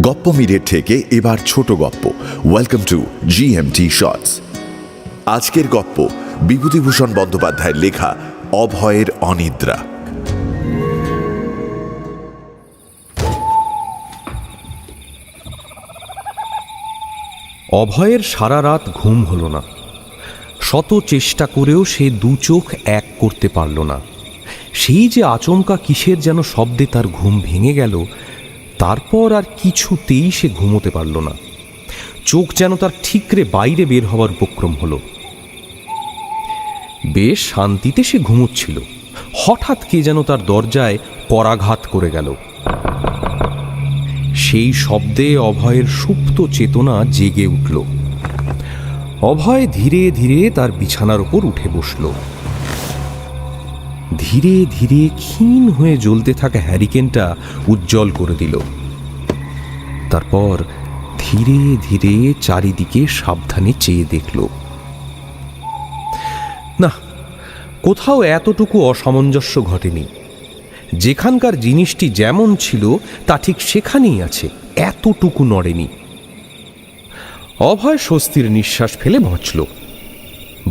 গপ্প মিরের থেকে এবার ছোট গপ্প। Welcome to GMT shorts. আজকের গপ্প বিভূতিভূষণ বন্দ্যোপাধ্যায়ের লেখা অভয়ের অনিদ্রা। অভয়ের সারা রাত ঘুম হলো না। শত চেষ্টা করেও সে দু চোখ এক করতে পারল না। সেই যে আচমকা কিসের যেন শব্দে তার ঘুম ভেঙে গেল, তারপর আর কিছুতেই সে ঘুমোতে পারল না। চোখ যেন তার ঠিকরে বাইরে বের হওয়ার উপক্রম হলো। বেশ শান্তিতে সে ঘুমোচ্ছিল, হঠাৎ কে যেন তার দরজায় করাঘাত করে গেল। সেই শব্দে অভয়ের সুপ্ত চেতনা জেগে উঠল। অভয় ধীরে ধীরে তার বিছানার উপর উঠে বসল। ধীরে ধীরে ক্ষীণ হয়ে জ্বলতে থাকা হ্যারিকেনটা উজ্জ্বল করে দিল। তারপর ধীরে ধীরে চারিদিকে সাবধানে চেয়ে দেখল। না, কোথাও এতটুকু অসামঞ্জস্য ঘটেনি। যেখানকার জিনিসটি যেমন ছিল তা ঠিক সেখানেই আছে, এতটুকু নড়েনি। অভয় স্বস্তির নিঃশ্বাস ফেলে বাঁচল।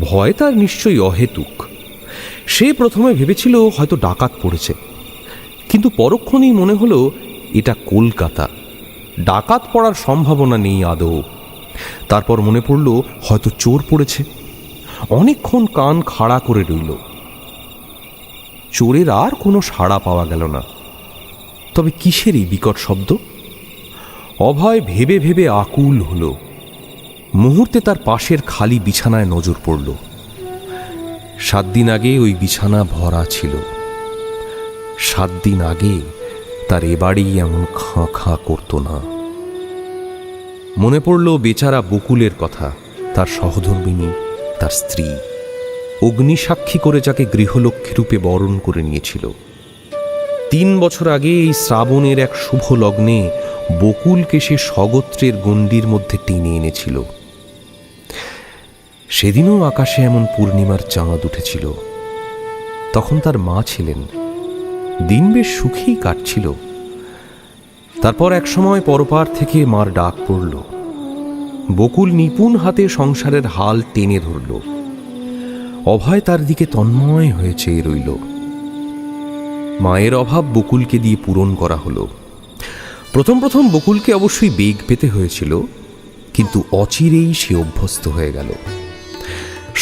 ভয় তার নিশ্চয়ই অহেতুক। সে প্রথমে ভেবেছিল হয়তো ডাকাত পড়েছে, কিন্তু পরক্ষণেই মনে হলো এটা কলকাতা, ডাকাত পড়ার সম্ভাবনা নেই আদৌ। তারপর মনে পড়ল হয়তো চোর পড়েছে। অনেকক্ষণ কান খাড়া করে রইল। চোরের আর কোনো সাড়া পাওয়া গেল না। তবে কিসেরই বিকট শব্দ? অভয় ভেবে ভেবে আকুল হল। মুহূর্তে তার পাশের খালি বিছানায় নজর পড়ল। 7 দিন আগে ওই বিছানা ভরা ছিল। 7 দিন আগে তার এবারেই এমন খাঁ খাঁ করত না। মনে পড়ল বেচারা বকুলের কথা, তার সহধর্মিণী, তার স্ত্রী, অগ্নিসাক্ষী করে যাকে গৃহলক্ষ্মী রূপে বরণ করে নিয়েছিল। 3 বছর আগে এই শ্রাবণের এক শুভ লগ্নে বকুলকে সে স্বগোত্রের গণ্ডির মধ্যে টেনে এনেছিল। সেদিনও আকাশে এমন পূর্ণিমার চাঁদ উঠেছিল। তখন তার মা ছিলেন। দিন বেশ সুখেই কাটছিল। তারপর একসময় পরপার থেকে মার ডাক পড়ল। বকুল নিপুণ হাতে সংসারের হাল টেনে ধরল। অভয় তার দিকে তন্ময় হয়ে চেয়ে রইল। মায়ের অভাব বকুলকে দিয়ে পূরণ করা হলো। প্রথম প্রথম বকুলকে অবশ্যই বেগ পেতে হয়েছিল, কিন্তু অচিরেই সে অভ্যস্ত হয়ে গেল।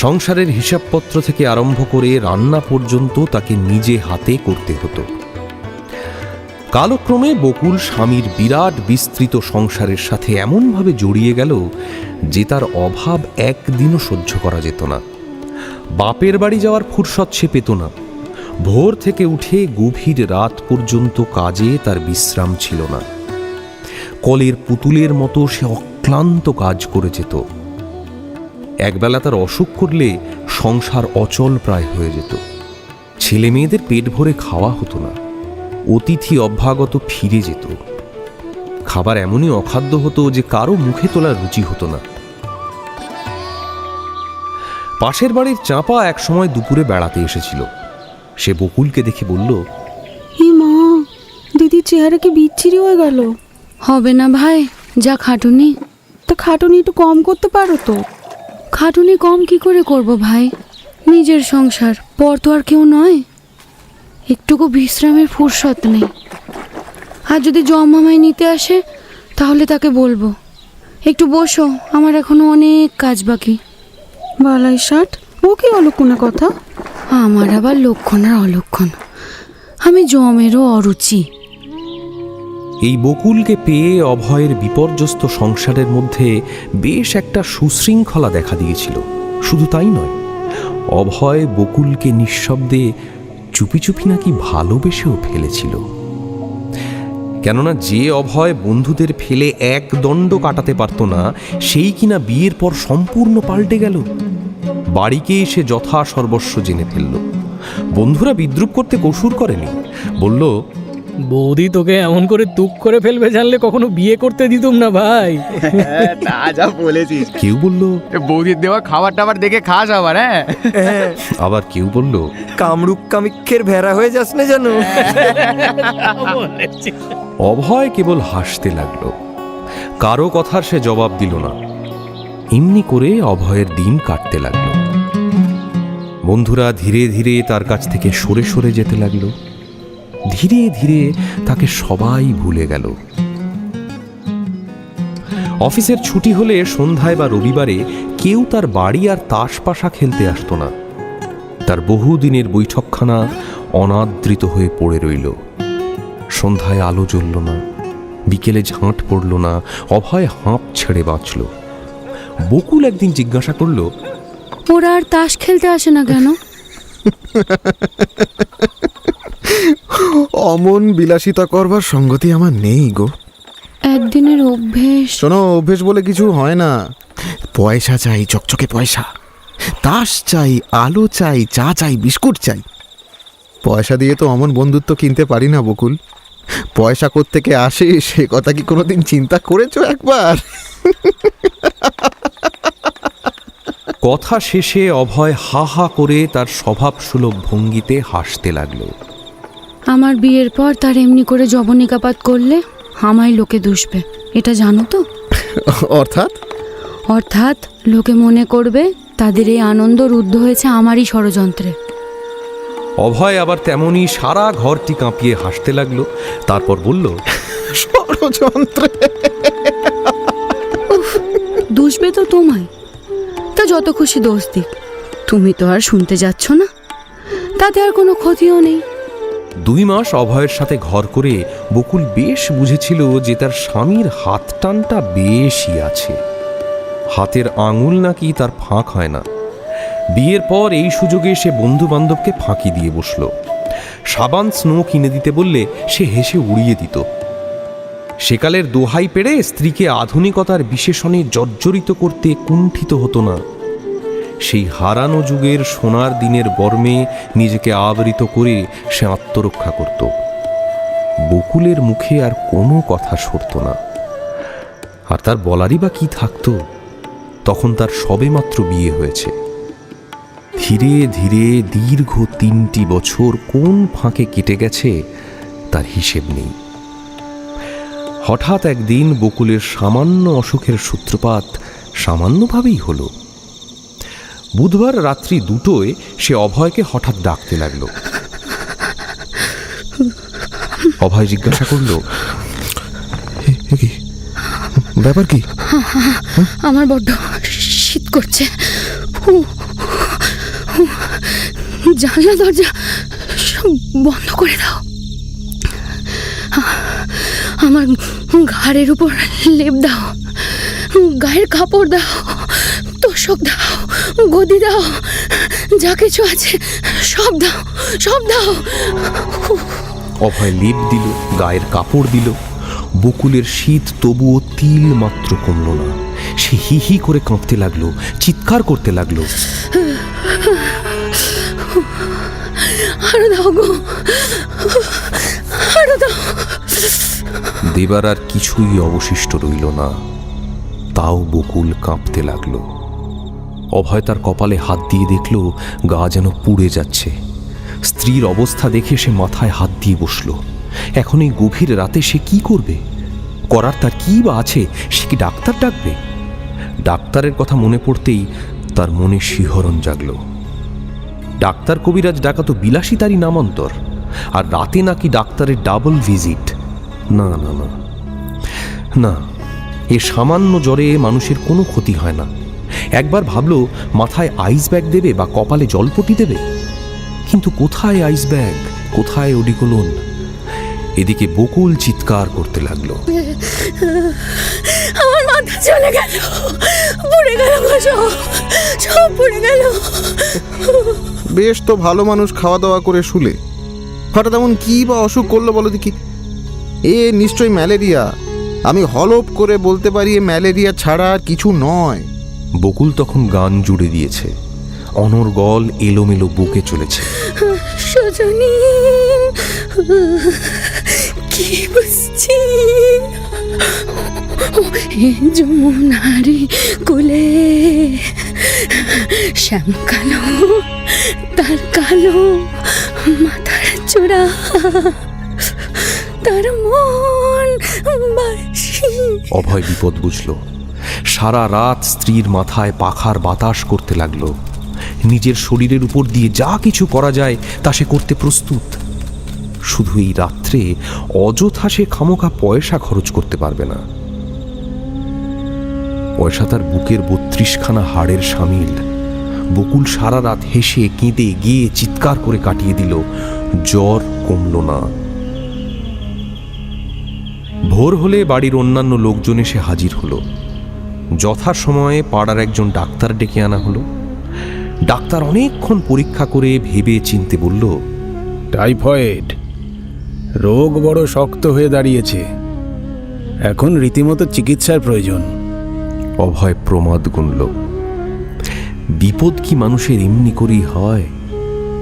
সংসারের হিসাবপত্র থেকে আরম্ভ করে রান্না পর্যন্ত তাকে নিজে হাতে করতে হতো। কালক্রমে বকুল স্বামীর বিরাট বিস্তৃত সংসারের সাথে এমনভাবে জড়িয়ে গেল যে তার অভাব একদিনও সহ্য করা যেত না। বাপের বাড়ি যাওয়ার ফুরসত সে পেত না। ভোর থেকে উঠে গভীর রাত পর্যন্ত কাজে তার বিশ্রাম ছিল না। কলের পুতুলের মতো সে অক্লান্ত কাজ করে যেত। একবেলা তার অসুখ করলে সংসার অচল প্রায় হয়ে যেত। ছেলে মেয়েদের পেট ভরে খাওয়া হতো না। অতিথি অভ্যাগত ফিরে যেত। খাবার এমনই অখাদ্য হতো যে কারো মুখে তোলার রুচি হতো না। পাশের বাড়ির চাঁপা এক সময় দুপুরে বেড়াতে এসেছিল। সে বকুলকে দেখে বলল, ই মা, দিদির চেহারা কি বিচ্ছিরি হয়ে গেল। হবে না ভাই, যা খাটুনি। তা খাটুনি একটু কম করতে পারো তো। খাটুনি কম কি করে করব ভাই? নিজের সংসার, পর তো আর কেউ নয়। একটুকু বিশ্রামের ফুরসত নেই। আর যদি জমামাই নিতে আসে তাহলে তাকে বলবো, একটু বসো, আমার এখনো অনেক কাজ বাকি। বালাই ষাট, ও কি অলক্ষণে কথা? আমার আবার লক্ষণ আর অলক্ষণ, আমি জমেরও অরুচি। এই বকুলকে পেয়ে অভয়ের বিপর্যস্ত সংসারের মধ্যে বেশ একটা সুশৃঙ্খলা দেখা দিয়েছিল। শুধু তাই নয়, অভয় বকুলকে নিঃশব্দে চুপি চুপি নাকি ভালোবেসেও ফেলেছিল। কেননা যে অভয় বন্ধুদের ফেলে এক দণ্ড কাটাতে পারত না, সেই কিনা বিয়ের পর সম্পূর্ণ পাল্টে গেল। বাড়িকে এসে যথা সর্বস্ব জেনে ফেলল। বন্ধুরা বিদ্রূপ করতে কসুর করেনি। বলল, বৌদি তোকে এমন করে তুক করে ফেলবে জানলে কখনো বিয়ে করতে দিতুম না ভাই। তা যা বলেছিস। কেউ বলল, বৌদির দেওয়া খাবার টাবার দেখে খাস আবার। হ্যাঁ, আবার কেউ বলল, কামরূপ কামিক্ষের ভেড়া হয়ে যাস না জানো। অভয় কেবল হাসতে লাগলো। কারো কথার সে জবাব দিল না। এমনি করে অভয়ের দিন কাটতে লাগলো। বন্ধুরা ধীরে ধীরে তার কাছ থেকে সরে সরে যেতে লাগলো। ধীরে ধীরে তাকে সবাই ভুলে গেল। অফিসের ছুটি হলে সন্ধ্যায় বা রবিবারে কেউ তার বাড়ি আর তাস পাশা খেলতে আসতো না। তার বহুদিনের বৈঠকখানা অনাদৃত হয়ে পড়ে রইল। সন্ধ্যায় আলো জ্বলল না, বিকেলে ঝাঁট পড়ল না, অভয় হাঁপ ছেড়ে বাঁচল। বকুল একদিন জিজ্ঞাসা করল, ওরা আর তাস খেলতে আসে না কেন? অমন বিলাসিতা করবার সঙ্গতি আমার নেই গো। একদিনের অভ্যেস। শোনো, অভ্যেস বলে কিছু হয় না। পয়সা চাই, চকচকে পয়সা। তাস চাই, আলো চাই, চা চাই, বিস্কুট চাই। পয়সা দিয়ে তো অমন বন্ধুত্ব কিনতে পারি না বকুল। পয়সা কোত্থেকে আসে সে কথা কি কোনোদিন চিন্তা করেছো একবার? কথা শেষে অভয় হা হা করে তার স্বভাবসুলভ ভঙ্গিতে হাসতে লাগলো। আমার বিয়ের পর তার এমনি করে যবনিকাপাত করলে আমায় লোকে দুষবে, এটা জানো তো? অর্থাৎ? অর্থাৎ লোকে মনে করবে তাদের এই আনন্দ রুদ্ধ হয়েছে আমারই ষড়যন্ত্রে। অভয় আবার তেমনি সারা ঘরটি কাঁপিয়ে হাসতে লাগলো। তারপর বলল, ষড়যন্ত্রে? দুষবে তো তোমায়, তা যত খুশি দোষ দিক, তুমি তো আর শুনতে যাচ্ছ না, তাতে আর কোনো ক্ষতিও নেই। 2 মাস অভয়ের সাথে ঘর করে বকুল বেশ বুঝেছিল যে তার স্বামীর হাত টানটা বেশি আছে। হাতের আঙুল নাকি তার ফাঁক হয় না। বিয়ের পর এই সুযোগে সে বন্ধু বান্ধবকে ফাঁকি দিয়ে বসল। সাবান স্নো কিনে দিতে বললে সে হেসে উড়িয়ে দিত। সেকালের দোহাই পেড়ে স্ত্রীকে আধুনিকতার বিশেষণে জর্জরিত করতে কুণ্ঠিত হতো না। সেই হারানো যুগের সোনার দিনের বর্মে নিজেকে আবৃত করে সে আত্মরক্ষা করত। বকুলের মুখে আর কোনো কথা সরত না। আর তার বলারই বা কি থাকতো? তখন তার সবেমাত্র বিয়ে হয়েছে। ধীরে ধীরে দীর্ঘ 3টি বছর কোন ফাঁকে কেটে গেছে তার হিসেব নেই। হঠাৎ একদিন বকুলের সামান্য অসুখের সূত্রপাত সামান্যভাবেই হলো। বুধবার রাত্রি 2টোয় সে অভয়কে হঠাৎ ডাকতে লাগলো। অভয় জিজ্ঞাসা করল, কি ব্যাপার? কি? আমার বড্ড শীত করছে, জানলা দরজা সব বন্ধ করে দাও। আমার ঘাড়ের উপর লেপ দাও, গায়ের কাপড় দাও, তোষক দাও, গদি দাও, যা কিছু আছে সব দাও, সব দাও। অভয় লেপ দিল, গায়ের কাপড় দিল। বকুলের শীত তবুও তিল মাত্র কমল না। সে হি হি করে কাঁপতে লাগলো, চিৎকার করতে লাগলো, আরো দাও গো, আরো দাও। দেবার আর কিছুই অবশিষ্ট রইল না। তাও বকুল কাঁপতে লাগলো। অভয় তার কপালে হাত দিয়ে দেখল গা যেন পুড়ে যাচ্ছে। স্ত্রীর অবস্থা দেখে সে মাথায় হাত দিয়ে বসল। এখন এই গভীর রাতে সে কি করবে? করার তার কি বা আছে? সে কি ডাক্তার ডাকবে? ডাক্তারের কথা মনে পড়তেই তার মনে শিহরণ জাগল। ডাক্তার কবিরাজ ডাকা তো বিলাসিতারই নামান্তর। আর রাতে নাকি ডাক্তারের ডাবল ভিজিট। না না না না, এ সামান্য জ্বরে মানুষের কোনো ক্ষতি হয় না। একবার ভাবলো মাথায় আইস ব্যাগ দেবে বা কপালে জলপটি দেবে, কিন্তু কোথায় আইস ব্যাগ, কোথায় ওডিকোলন? এদিকে বকুল চিৎকার করতে লাগলো, আমার মাথা চলে গেল, পুড়ে গেল গো, সব পুড়ে গেল। বেশ তো ভালো মানুষ, খাওয়া দাওয়া করে শুলে হঠাৎ এমন কি বা অসুখ করলো বলো দেখি? এ নিশ্চয়ই ম্যালেরিয়া। আমি হলপ করে বলতে পারি এ ম্যালেরিয়া ছাড়া আর কিছু নয়। বকুল তখন গান জুড়ে দিয়েছে, অনর্গল এলোমেলো বকে চলেছে। সজনী কি বুঝছি, যমুনারি কুলে শ্যাম কালো, তার কালো মাথার চূড়া, তার মন বাসি অভয় বিপদ বুঝল। সারা রাত স্ত্রীর মাথায় পাখার বাতাস করতে লাগলো। নিজের শরীরের উপর দিয়ে যা কিছু করা যায় তা সে করতে প্রস্তুত। শুধু এই রাত্রে অযথা সে খামোখা পয়সা খরচ করতে পারবে না। পয়সা তার বুকের 32খানা হাড়ের সামিল। বকুল সারা রাত হেসে কেঁদে গিয়ে চিৎকার করে কাটিয়ে দিল। জ্বর কমল না। ভোর হলে বাড়ির অন্যান্য লোকজন এসে হাজির হলো। যথাসময়ে পাড়ার একজন ডাক্তার ডেকে আনা হলো। ডাক্তার অনেকক্ষণ পরীক্ষা করে ভেবে চিনতে বলল, টাইফয়েড রোগ বড় শক্ত হয়ে দাঁড়িয়েছে, এখন রীতিমতো চিকিৎসার প্রয়োজন। অভয় প্রমাদ গুনল। বিপদ কি মানুষের এমনি করেই হয়?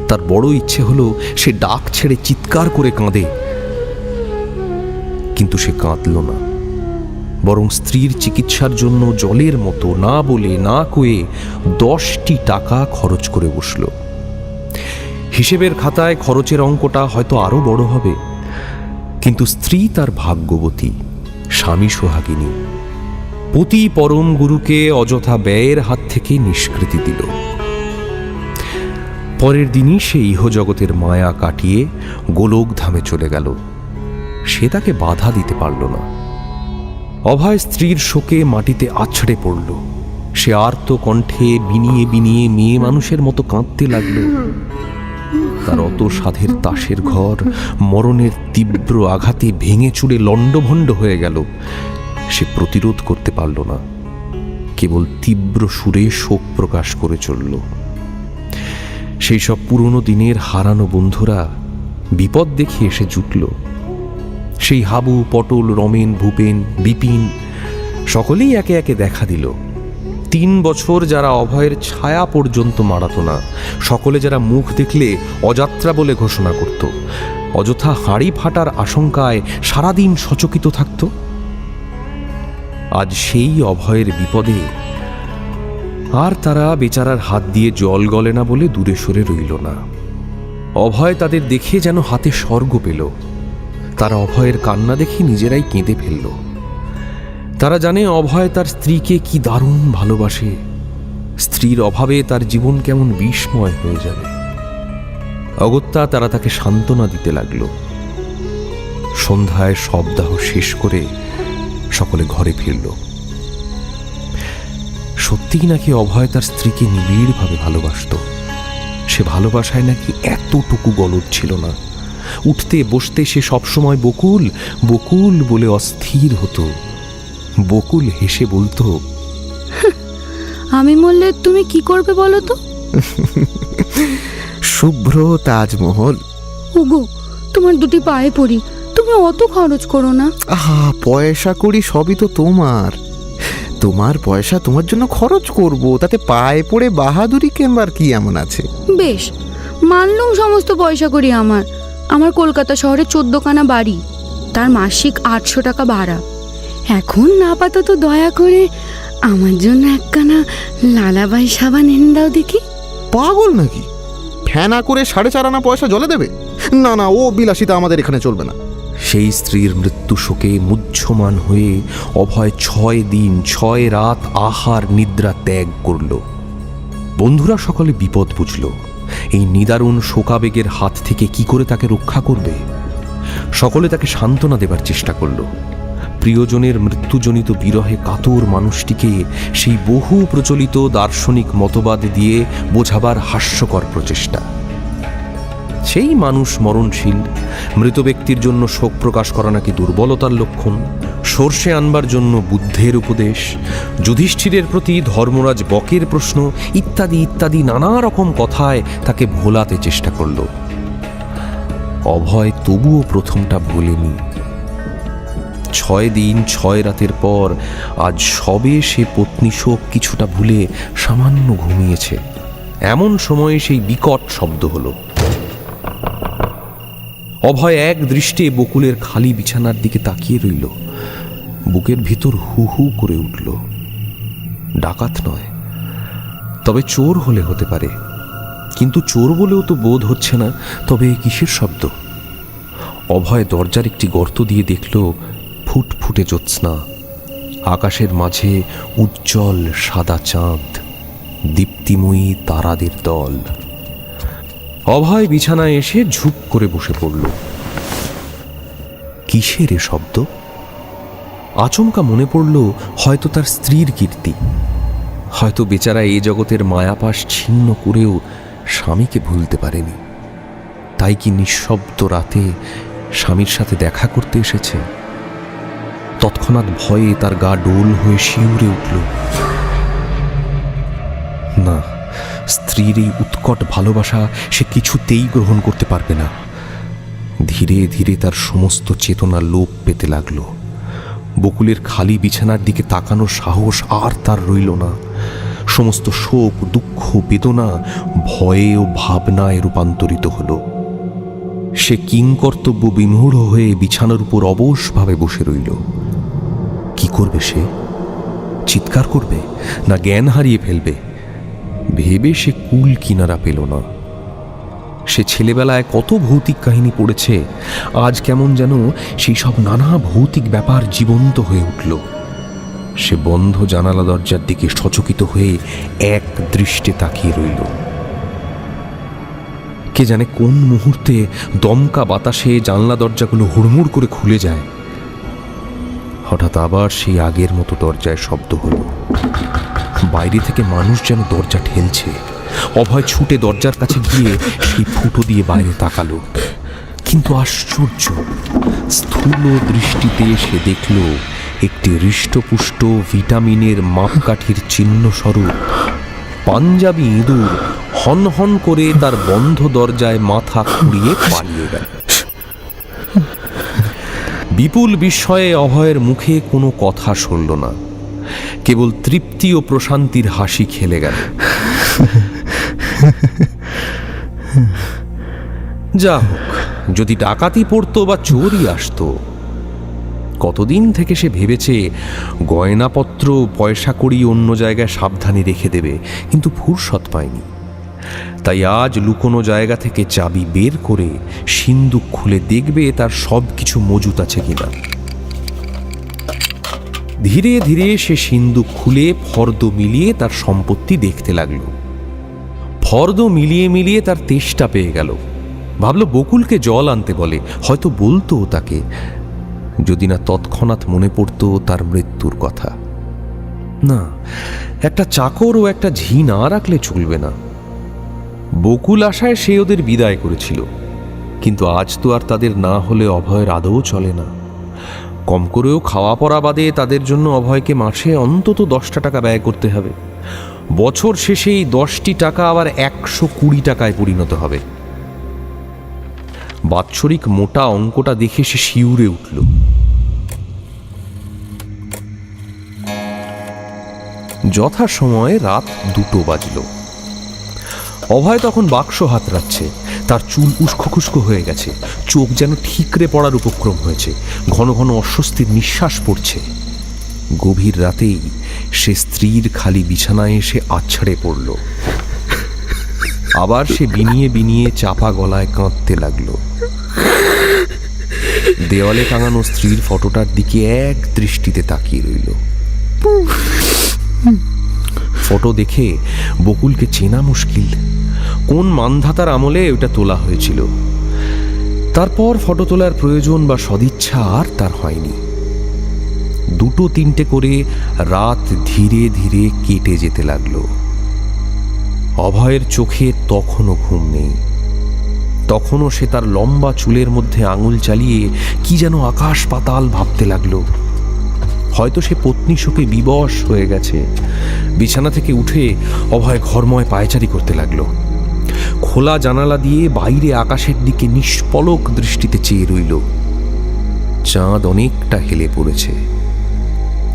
তার বড় ইচ্ছে হলো সে ডাক ছেড়ে চিৎকার করে কাঁদে, কিন্তু সে কাঁদল না, বরং স্ত্রীর চিকিৎসার জন্য জলের মতো না বলে না কয়ে 10টি টাকা খরচ করে বসল। হিসেবের খাতায় খরচের অঙ্কটা হয়তো আরো বড় হবে, কিন্তু স্ত্রী তার ভাগ্যবতী, স্বামী সোহাগিনী। পতি পরম গুরুকে অযথা ব্যয়ের হাত থেকে নিষ্কৃতি দিল। পরের দিনই সে ইহজগতের মায়া কাটিয়ে গোলকধামে চলে গেল। সে তাকে বাধা দিতে পারল না। অভয় স্ত্রীর শোকে মাটিতে আছড়ে পড়ল। সে আর্ত কণ্ঠে বিনিয়ে বিনিয়ে মেয়ে মানুষের মতো কাঁদতে লাগল। তার অত সাধের তাসের ঘর মরণের তীব্র আঘাতে ভেঙে চুরে লণ্ডভণ্ড হয়ে গেল। সে প্রতিরোধ করতে পারল না, কেবল তীব্র সুরে শোক প্রকাশ করে চলল। সেই সব পুরনো দিনের হারানো বন্ধুরা বিপদ দেখে এসে জুটল। সেই হাবু, পটল, রমেন, ভূপেন, বিপিন সকলেই একে একে দেখা দিল। 3 বছর যারা অভয়ের ছায়া পর্যন্ত মাড়াত না, সকলে যারা মুখ দেখলে অযাত্রা বলে ঘোষণা করত, অযথা হাঁড়ি ফাটার আশঙ্কায় সারাদিন সচকিত থাকত, আজ সেই অভয়ের বিপদে আর তারা বেচারার হাত দিয়ে জল গলে না বলে দূরে সরে রইল না। অভয় তাদের দেখে যেন হাতে স্বর্গ পেল। তারা অভয়ের কান্না দেখে নিজেরাই কেঁদে ফেলল। তারা জানে অভয় তার স্ত্রীকে কি দারুণ ভালোবাসে। স্ত্রীর অভাবে তার জীবন কেমন বিস্ময় হয়ে যাবে। অগত্যা তারা তাকে সান্ত্বনা দিতে লাগল। সন্ধ্যায় শবদাহ শেষ করে সকলে ঘরে ফিরল। সত্যিই নাকি অভয় তার স্ত্রীকে নিবিড়ভাবে ভালোবাসত। সে ভালোবাসায় নাকি এতটুকু গলদ ছিল না। উঠতে বসতে সে সবসময় বকুল বকুল বলে অস্থির হতো। বকুল হেসে বলতো, আমি মরলে তুমি কি করবে বলো তো? শুভ্র তাজমহল। ওগো, তোমার দুটি পায়ে পড়ি, তুমি অত খরচ করো না। আহা, পয়সা করি সবই তো তোমার। তোমার পয়সা তোমার জন্য খরচ করব, তাতে পায়ে পড়ে বাহাদুরি কেনবার কি এমন আছে? বেশ, মানলুম সমস্ত পয়সা করি আমার। আমার কলকাতা শহরে 14খানা বাড়ি, তার মাসিক 800 টাকা ভাড়া। এখন আপাতত দয়া করে আমার জন্য একখানা লালাবাই সাবান এনে দাও দেখি। পাগল নাকি? ফেনা করে 4.5 আনা পয়সা জলে দেবে? না না, ও বিলাসিতা আমাদের এখানে চলবে না। সেই স্ত্রীর মৃত্যু শোকে মুহ্যমান হয়ে অভয় 6 দিন 6 রাত আহার নিদ্রা ত্যাগ করল। বন্ধুরা সকলে বিপদ বুঝল। এই নিদারুণ শোকাবেগের হাত থেকে কি করে তাকে রক্ষা করবে? সকলে তাকে সান্ত্বনা দেবার চেষ্টা করল। প্রিয়জনের মৃত্যুজনিত বিরহে কাতর মানুষটিকে সেই বহু প্রচলিত দার্শনিক মতবাদ দিয়ে বোঝাবার হাস্যকর প্রচেষ্টা। সেই মানুষ মরণশীল, মৃত ব্যক্তির জন্য শোক প্রকাশ করা নাকি দুর্বলতার লক্ষণ, সর্ষে আনবার জন্য বুদ্ধের উপদেশ, যুধিষ্ঠিরের প্রতি ধর্মরাজ বকের প্রশ্ন ইত্যাদি ইত্যাদি নানা রকম কথায় তাকে ভোলাতে চেষ্টা করল। অভয় তবুও প্রথমটা ভোলেনি। 6 দিন 6 রাতের পর আজ সবে সে পত্নী শোক কিছুটা ভুলে সামান্য ঘুমিয়েছে। এমন সময়ে সেই বিকট শব্দ হলো। অভয় এক দৃষ্টে বকুলের খালি বিছানার দিকে তাকিয়ে রইল। বুকের ভিতর হু হু করে উঠল। ডাকাত নয়, তবে চোর হলে হতে পারে, কিন্তু চোর বলেও তো বোধ হচ্ছে না। তবে কিসের শব্দ? অভয় দরজার একটি গর্ত দিয়ে দেখল ফুটফুটে জ্যোৎস্না, আকাশের মাঝে উজ্জ্বল সাদা চাঁদ, দীপ্তিময়ী তারাদের দল। অভয় বিছানায় এসে ঝুপ করে বসে পড়ল। কিসের এ শব্দ? আচমকা মনে পড়ল হয়তো তার স্ত্রীর কীর্তি, হয়তো বেচারা এ জগতের মায়াপাশ ছিন্ন করেও স্বামীকে ভুলতে পারেনি। তাই কি নিঃশব্দ রাতে স্বামীর সাথে দেখা করতে এসেছে? তৎক্ষণাৎ ভয়ে তার গা ডোল হয়ে শিউরে উঠল। না, স্ত্রীর এই উৎকট ভালোবাসা সে কিছুতেই গ্রহণ করতে পারবে না। ধীরে ধীরে তার সমস্ত চেতনা লোপ পেতে লাগলো। বকুলের খালি বিছানার দিকে তাকানোর সাহস আর তার রইল না। সমস্ত শোক, দুঃখ, বেদনা ভয়ে ও ভাবনায় রূপান্তরিত হল। সে কিংকর্তব্য বিমূঢ় হয়ে বিছানার উপর অবশভাবে বসে রইল। কি করবে সে? চিৎকার করবে না জ্ঞান হারিয়ে ফেলবে? ভেবে সে কুল কিনারা পেল না। সে ছেলেবেলায় কত ভৌতিক কাহিনী পড়েছে, আজ কেমন যেন সেই সব নানা ভৌতিক ব্যাপার জীবন্ত হয়ে উঠল। সে বন্ধ জানালা দরজার দিকে সচকিত হয়ে এক দৃষ্টে তাকিয়ে রইল। কে জানে কোন মুহূর্তে দমকা বাতাসে জানলা দরজাগুলো হুড়মুড় করে খুলে যায়। হঠাৎ আবার সেই আগের মতো দরজায় শব্দ হলো। বাইরে থেকে মানুষ যেন দরজা ঠেলছে। অভয় ছুটে দরজার কাছে গিয়ে সেই ফুটো দিয়ে বাইরে তাকালো। কিন্তু আশ্চর্য, স্থূল দৃষ্টিতে সে দেখল একটি হৃষ্টপুষ্ট ভিটামিনের মাপকাঠির চিহ্ন স্বরূপ পাঞ্জাবি ইঁদুর হন হন করে তার বন্ধ দরজায় মাথা খুঁড়িয়ে পালিয়ে গেল। বিপুল বিস্ময়ে অভয়ের মুখে কোনো কথা সরল না, কেবল তৃপ্তি ও প্রশান্তির হাসি খেলে গেল। যা হোক, যদি ডাকাতি পড়তো বা চোরই আসতো। কতদিন থেকে সে ভেবেছে গয়নাপত্র পয়সা করি অন্য জায়গায় সাবধানে রেখে দেবে, কিন্তু ফুরসত পায়নি। তাই আজ লুকোনো জায়গা থেকে চাবি বের করে সিন্দুক খুলে দেখবে তার সব কিছু মজুত আছে কিনা। ধীরে ধীরে সে সিন্দুক খুলে ফর্দ মিলিয়ে তার সম্পত্তি দেখতে লাগল। ফর্দ মিলিয়ে মিলিয়ে তার তেষ্টা পেয়ে গেল। ভাবল বকুলকে জল আনতে বলে, হয়তো বলতো তাকে, যদি না তৎক্ষণাৎ মনে পড়তো তার মৃত্যুর কথা। না, একটা চাকর ও একটা ঝি না রাখলে চলবে না। বকুল আশায় সে ওদের বিদায় করেছিল, কিন্তু আজ তো আর তাদের না হলে অভয়ের আদৌ চলে না। কম করেও খাওয়া পড়া বাদে তাদের জন্য অভয়কে মাসে অন্তত 10টা টাকা ব্যয় করতে হবে। বছর শেষে এই 10টি টাকা আবার 120 টাকায় পরিণত হবে। বাৎসরিক মোটা অঙ্কটা দেখে সে শিউরে উঠল। যথাসময়ে রাত 2টো বাজল। অভয় তখন বাক্স হাতড়াচ্ছে। তার চুল উস্কো খুস্কো হয়ে গেছে, চোখ যেন ঠিকরে পড়ার উপক্রম হয়েছে, ঘন ঘন অস্বস্তির নিঃশ্বাস পড়ছে। গভীর রাতেই সে স্ত্রীর খালি বিছানায় এসে আছড়ে পড়ল। আবার সে বিনিয়ে বিনিয়ে চাপা গলায় কাঁদতে লাগলো। দেওয়ালে টাঙানো স্ত্রীর ফটোটার দিকে এক দৃষ্টিতে তাকিয়ে রইল। ফটো দেখে বকুলকে চেনা মুশকিল। কোন মানধাতার আমলে ওটা তোলা হয়েছিল। তারপর ফটো তোলার প্রয়োজন বা সদিচ্ছা আর তার হয়নি। 2-3টে করে রাত ধীরে ধীরে কেটে যেতে লাগলো। অভয়ের চোখে তখনও ঘুম নেই। তখনও সে তার লম্বা চুলের মধ্যে আঙুল চালিয়ে কি যেন আকাশ পাতাল ভাবতে লাগলো। হয়তো সে পত্নী শোকে বিবশ হয়ে গেছে। বিছানা থেকে উঠে অভয় ঘরময় পায়চারি করতে লাগলো। খোলা জানালা দিয়ে বাইরে আকাশের দিকে নিষ্পলক দৃষ্টিতে চেয়ে রইল। চাঁদ অনেকটা হেলে পড়েছে,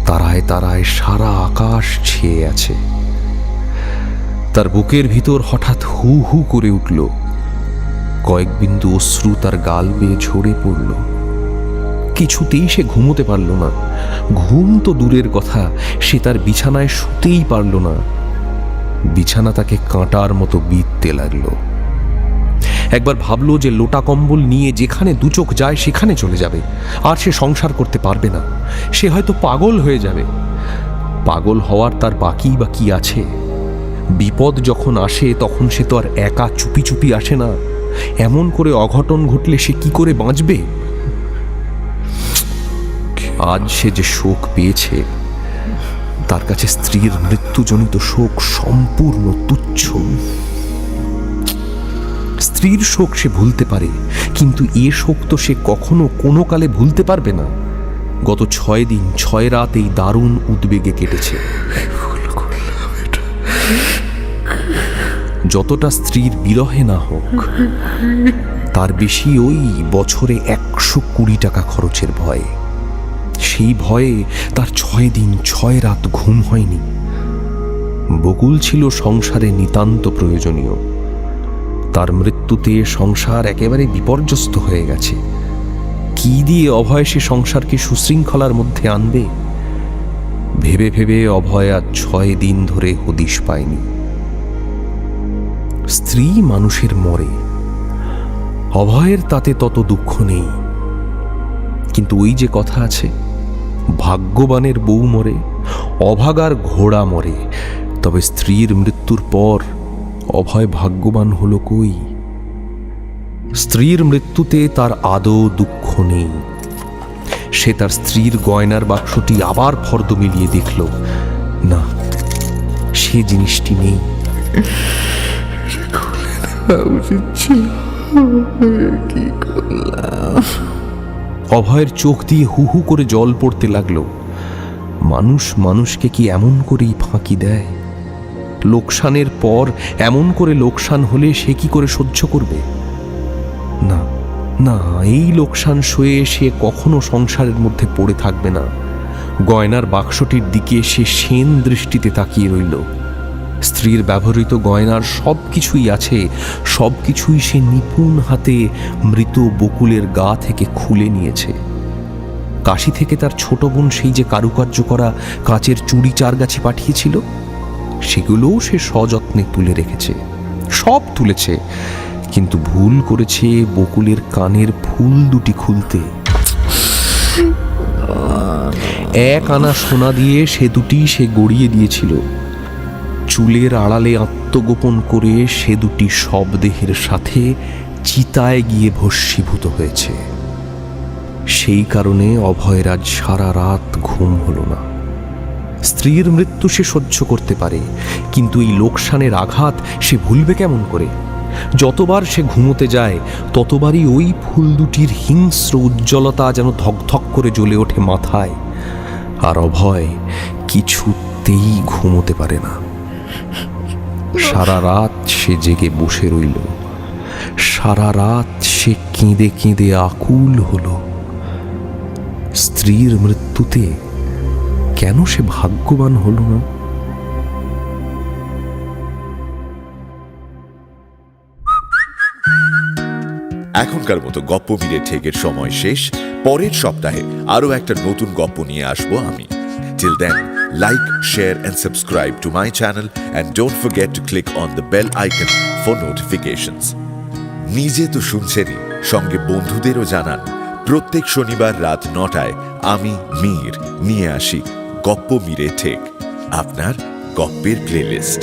তারায় তারায় সারা আকাশ ছেয়ে আছে। তার বুকের ভিতর হঠাৎ হু হু করে উঠল। কয়েক বিন্দু অশ্রু তার গাল বেয়ে ঝরে পড়ল। কিছুতেই সে ঘুমোতে পারল না। ঘুম তো দূরের কথা, সে তার বিছানায় শুতেই পারল না। বিছানা তাকে কাঁটার মতো বিঁধতে লাগল। একবার ভাবলো যে লোটা কম্বল নিয়ে যেখানে দু চোখ যায় সেখানে চলে যাবে, আর সে সংসার করতে পারবে না। সে হয়তো পাগল হয়ে যাবে। পাগল হওয়ার তার বাকি বা কি আছে? বিপদ যখন আসে তখন সে তো আর একা চুপি চুপি আসে না। এমন করে অঘটন ঘটলে সে কি করে বাঁচবে? আজ সে যে শোক পেয়েছে, তার কাছে স্ত্রীর মৃত্যুজনিত শোক সম্পূর্ণ তুচ্ছ। স্ত্রীর শোক সে ভুলতে পারে, কিন্তু এ শোক তো সে কখনো কোনো কালে ভুলতে পারবে না। গত 6 দিন 6 রাত এই দারুণ উদ্বেগে কেটেছে। যতটা স্ত্রীর বিরহে না হোক, তার বেশি ওই বছরে 120 টাকা খরচের ভয়। সেই ভয়ে তার 6 দিন 6 রাত ঘুম হয়নি। বকুল ছিল সংসারে নিতান্ত প্রয়োজনীয়। তার মৃত্যুতে সংসার একেবারে বিপর্যস্ত হয়ে গেছে। কি দিয়ে অভয় সে সংসারকে সুশৃঙ্খলার মধ্যে আনবে? ভেবে ভেবে অভয় আজ 6 দিন ধরে হদিশ পায়নি। স্ত্রী মানুষের মরে, অভয়ের তাতে তত দুঃখ নেই। কিন্তু ওই যে কথা আছে, ভাগ্যবানের বউ মরে, অভাগার ঘোড়া মরে। তবে স্ত্রীর মৃত্যুর পর অভয় ভাগ্যবান হলো কই? স্ত্রীর মৃত্যুতে তার আদৌ দুঃখ নেই। সে তার স্ত্রীর গয়নার বাক্সটি আবার ফর্দ মিলিয়ে দেখল, না, সে জিনিসটি নেই। অভয়ের চোখ দিয়ে হু হু করে জল পড়তে লাগলো। মানুষ মানুষকে কি এমন করেই ফাঁকি দেয়? লোকসানের পর এমন করে লোকসান হলে সে কি করে সহ্য করবে? না না, এই লোকসান সয়ে সে কখনো সংসারের মধ্যে পড়ে থাকবে না। গয়নার বাক্সটির দিকে সে সেন দৃষ্টিতে তাকিয়ে রইল। স্ত্রীর ব্যবহৃত গয়নার সব কিছুই আছে, সব কিছুই সে নিপুণ হাতে মৃত বকুলের গা থেকে খুলে নিয়েছে। কাশি থেকে তার ছোট বোন সেই যে কারুকার্য করা কাচের চুড়ি 4 গাছি পাঠিয়েছিল, সেগুলোও সে সযত্নে তুলে রেখেছে। সব তুলেছে, কিন্তু ভুল করেছে বকুলের কানের ফুল দুটি খুলতে। 1 আনা সোনা দিয়ে সে দুটি সে গড়িয়ে দিয়েছিল। চুলের আড়ালে আত্মগোপন করে সে দুটি শবদেহের সাথে চিতায় গিয়ে ভস্মীভূত হয়েছে। সেই কারণে অভয়ের আজ সারা রাত ঘুম হলো না। স্ত্রীর মৃত্যু সে সহ্য করতে পারে, কিন্তু এই লোকসানের আঘাত সে ভুলবে কেমন করে? যতবার সে ঘুমোতে যায় ততবারই ওই ফুল দুটির হিংস্র উজ্জ্বলতা যেন ধকধক করে জ্বলে ওঠে মাথায়। আর অভয় কিছুতেই ঘুমোতে পারে না। সারা রাত সে জেগে বসে রইল। সারা রাত সে কেঁদে কেঁদে আকুল হলো। স্ত্রীর মৃত্যুতে কেন সে ভাগ্যবান হলো না? এখনকার মতো গপ্প মিলে ঠেকের সময় শেষ। পরের সপ্তাহে আরো একটা নতুন গপ্প নিয়ে আসবো আমি। Till then, like, share and subscribe to my channel and don't forget to click on the bell icon for notifications. নিজে তো শুনছেনই, সঙ্গে বন্ধুদেরও জানান। প্রত্যেক শনিবার রাত 9টায় আমি মীর নিয়ে আসি গপ্প মিলে ঠেক, আপনার গপ্পের প্লেলিস্ট।